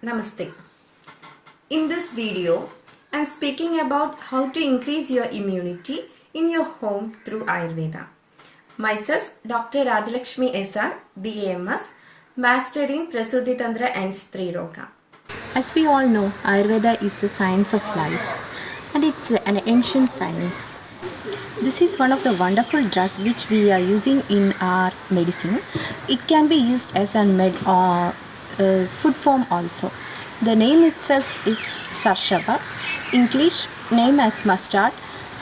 Namaste. In this video, I am speaking about how to increase your immunity in your home through Ayurveda. Myself, Dr. Rajalakshmi SR, BAMS, Mastered in Prasudhi Tantra and Stri Roga. As we all know, Ayurveda is the science of life and it's an ancient science. This is one of the wonderful drugs which we are using in our medicine. It can be used as a food form also. The name itself is Sarshava, English name as mustard.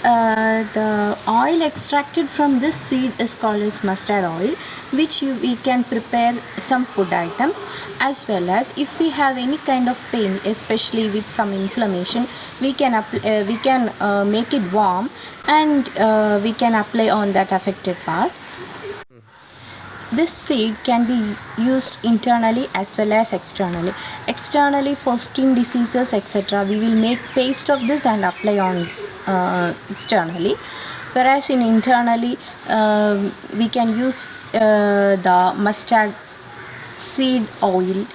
The oil extracted from this seed is called as mustard oil, which we can prepare some food items, as well as if we have any kind of pain, especially with some inflammation, we can make it warm and we can apply on that affected part. This seed can be used internally as well as externally. Externally for skin diseases, etc. We will make paste of this and apply on externally. Whereas in internally, we can use the mustard seed oil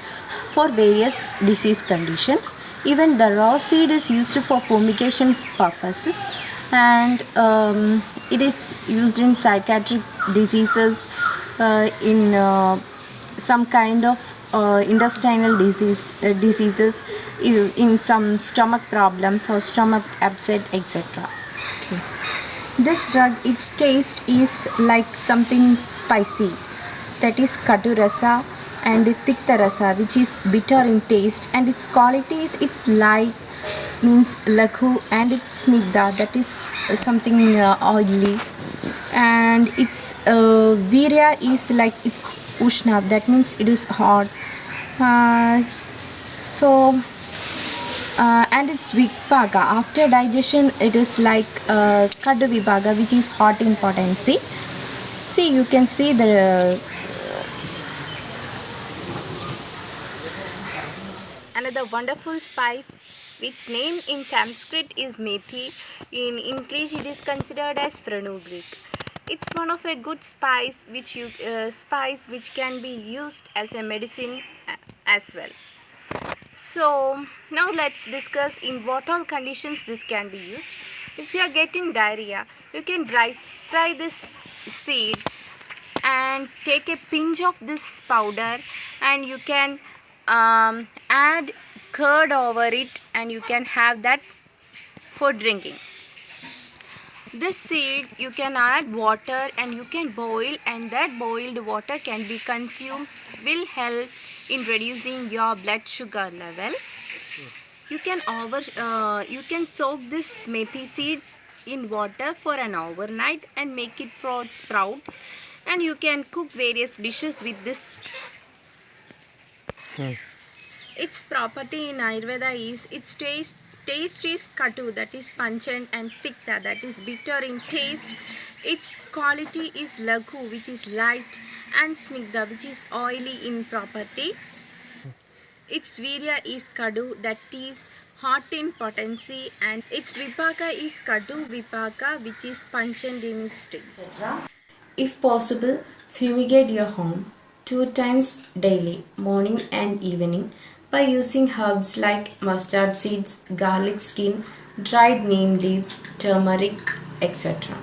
for various disease conditions. Even the raw seed is used for fumigation purposes, and it is used in psychiatric diseases, in some kind of intestinal diseases, in some stomach problems or stomach upset, etc. Okay. This drug, its taste is like something spicy, that is kadu rasa, and tikta rasa, which is bitter in taste, and its qualities, its light means laghu, and its snigdha, that is something oily, and its virya is like its ushna, that means it is hot. And its vibhaga, after digestion it is like kadu vibhaga, which is hot in potency. See, you can see the another wonderful spice, which name in Sanskrit is methi. In English it is considered as fenugreek. It's one of a good spice which can be used as a medicine as well. So now let's discuss in what all conditions this can be used. If you are getting diarrhea, you can dry fry this seed and take a pinch of this powder, and you can add curd over it, and you can have that for drinking. This seed you can add water and you can boil, and that boiled water can be consumed, will help in reducing your blood sugar level. You can soak this methi seeds in water for an overnight and make it for sprout, and you can cook various dishes with this. Its property in Ayurveda is its taste is katu, that is pungent, and tikta, that is bitter in taste. Its quality is laghu, which is light, and snigdha, which is oily in property. Its virya is kadu, that is hot in potency, and its vipaka is kadu vipaka, which is pungent in its taste. If possible, fumigate your home 2 times daily, morning and evening, by using herbs like mustard seeds, garlic skin, dried neem leaves, turmeric, etc.